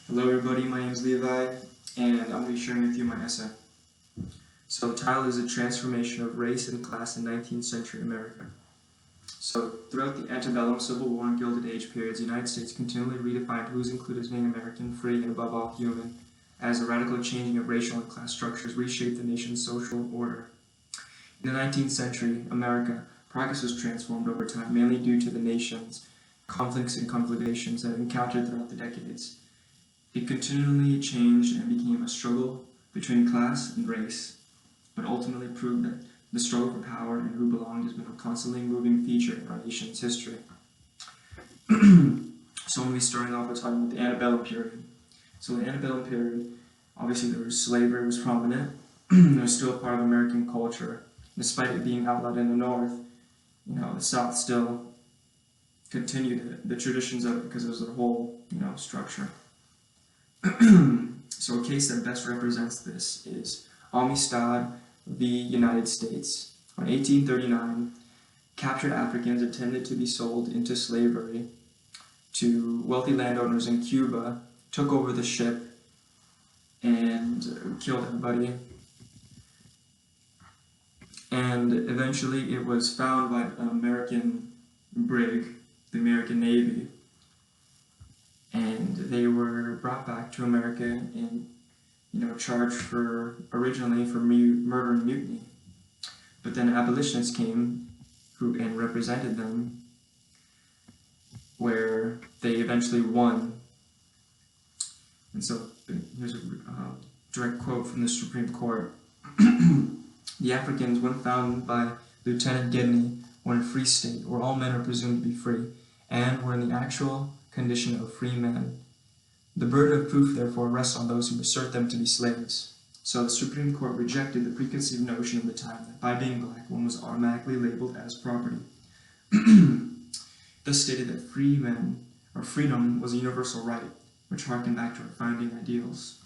Hello everybody, my name is Levi, and I'm going to be sharing with you my essay. So the title is A Transformation of Race and Class in 19th Century America. So throughout the antebellum, Civil War, and Gilded Age periods, the United States continually redefined who is included as being American, free, and above all human, as the radical changing of racial and class structures reshaped the nation's social order. In the 19th century, America, progress was transformed over time, mainly due to the nation's conflicts and conflagrations that it encountered throughout the decades. It continually changed and became a struggle between class and race, but ultimately proved that the struggle for power and who belonged has been a constantly moving feature in our nation's history. So I'm going to be starting off by talking about the antebellum period. So the antebellum period, obviously slavery was prominent. It was still a part of American culture. Despite it being outlawed in the North, the South still continued the traditions of it because it was their whole, structure. So a case that best represents this is Amistad v. United States. In 1839, captured Africans intended to be sold into slavery to wealthy landowners in Cuba took over the ship and killed everybody. And eventually it was found by an American brig, the American Navy, and they were brought back to America and charged originally for murder and mutiny. But then abolitionists came and represented them, where they eventually won. And so here's a direct quote from the Supreme Court. The Africans, when found by Lieutenant Gedney, were in a free state, where all men are presumed to be free, and were in the actual condition of free men. The burden of proof, therefore, rests on those who assert them to be slaves. So the Supreme Court rejected the preconceived notion of the time that by being black, one was automatically labeled as property. Thus stated that free men, or freedom, was a universal right, which harkened back to our founding ideals.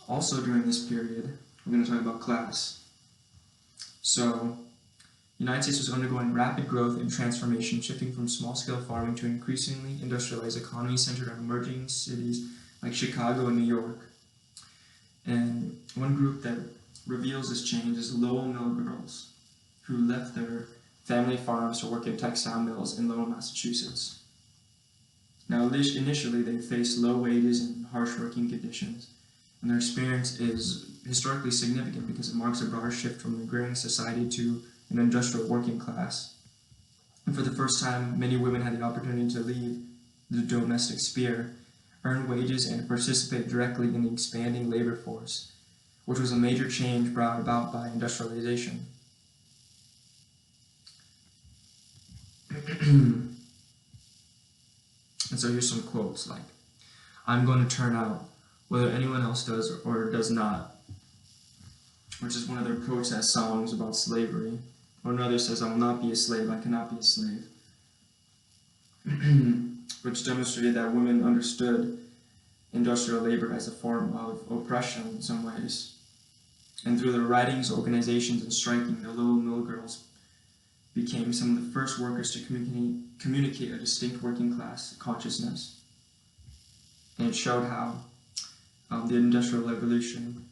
Also during this period, we're going to talk about class. So the United States was undergoing rapid growth and transformation, shifting from small-scale farming to an increasingly industrialized economy centered on emerging cities like Chicago and New York. And one group that reveals this change is the Lowell Mill girls, who left their family farms to work in textile mills in Lowell, Massachusetts. Now, initially, they faced low wages and harsh working conditions, and their experience is historically significant because it marks a broader shift from an agrarian society to an industrial working class. And for the first time, many women had the opportunity to leave the domestic sphere, earn wages, and participate directly in the expanding labor force, which was a major change brought about by industrialization. And so here's some quotes like, "I'm going to turn out, whether anyone else does or does not," which is one of their protest songs about slavery. Or another says, "I will not be a slave, I cannot be a slave," which demonstrated that women understood industrial labor as a form of oppression in some ways. And through their writings, organizations, and striking, the Lowell Mill girls became some of the first workers to communicate a distinct working class consciousness. And it showed how the Industrial Revolution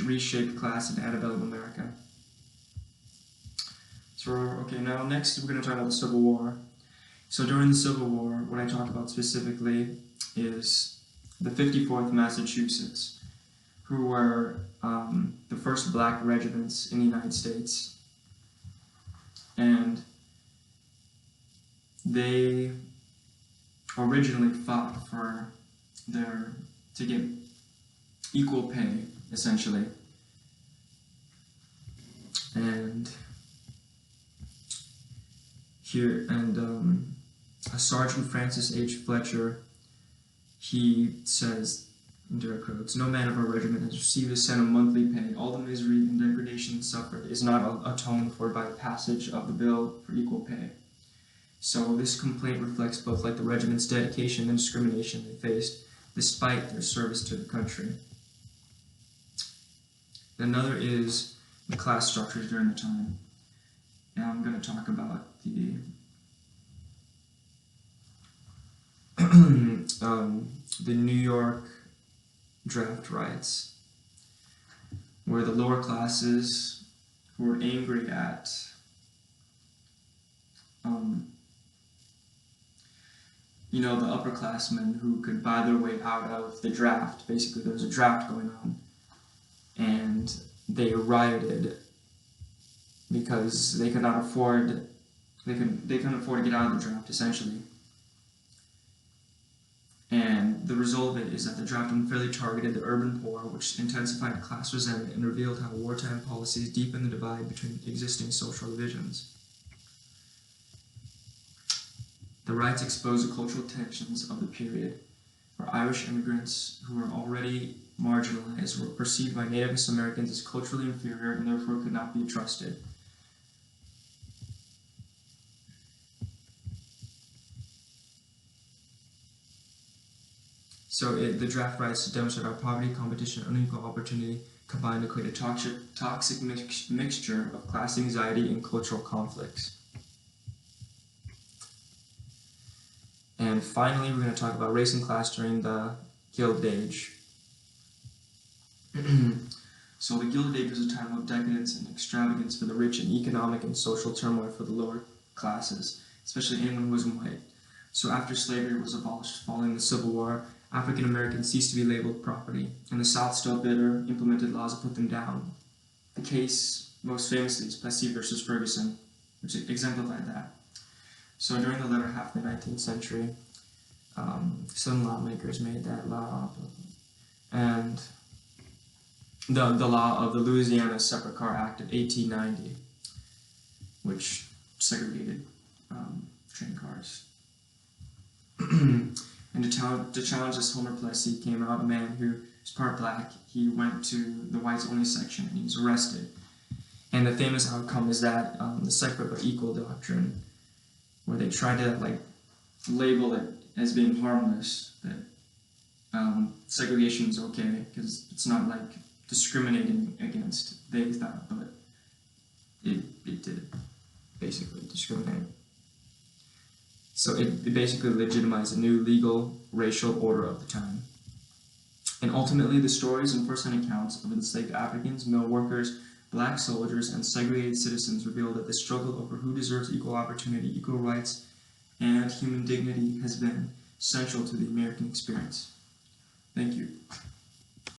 reshaped class in antebellum America. So, okay, now next we're going to talk about the Civil War. So during the Civil War, what I talk about specifically is the 54th Massachusetts, who were the first black regiments in the United States. And they originally fought to get equal pay, essentially. And Sergeant Francis H. Fletcher, he says, in direct quotes, "No man of our regiment has received a cent of monthly pay. All the misery and degradation suffered is not atoned for by the passage of the bill for equal pay." So this complaint reflects both the regiment's dedication and discrimination they faced despite their service to the country. Another is the class structures during the time. Now I'm going to talk about the the New York draft riots, where the lower classes were angry at the upperclassmen who could buy their way out of the draft. Basically, there was a draft going on, and they rioted because they couldn't afford to get out of the draft, essentially. And the result of it is that the draft unfairly targeted the urban poor, which intensified class resentment and revealed how wartime policies deepen the divide between existing social divisions. The riots exposed the cultural tensions of the period, where Irish immigrants who were already marginalized were perceived by Native Americans as culturally inferior and therefore could not be trusted. So the draft riots demonstrate how poverty, competition, and unequal opportunity combined to create a toxic mixture of class anxiety and cultural conflicts. And finally, we're going to talk about race and class during the Gilded Age. So the Gilded Age was a time of decadence and extravagance for the rich and economic and social turmoil for the lower classes, especially anyone who wasn't white. So after slavery was abolished following the Civil War, African Americans ceased to be labeled property, and the South, still bitter, implemented laws that put them down. The case, most famously, is Plessy versus Ferguson, which exemplified that. So during the latter half of the 19th century, some lawmakers made that law, and the law of the Louisiana Separate Car Act of 1890, which segregated train cars. And to challenge this, Homer Plessy came out, a man who was part black. He went to the whites only section and he was arrested. And the famous outcome is that the separate but equal doctrine, where they tried to label it as being harmless, that segregation is okay because it's not discriminating against they thought, but it did basically discriminate. So it basically legitimized a new legal racial order of the time. And ultimately, the stories and first-hand accounts of enslaved Africans, mill workers, black soldiers, and segregated citizens reveal that the struggle over who deserves equal opportunity, equal rights, and human dignity has been central to the American experience. Thank you.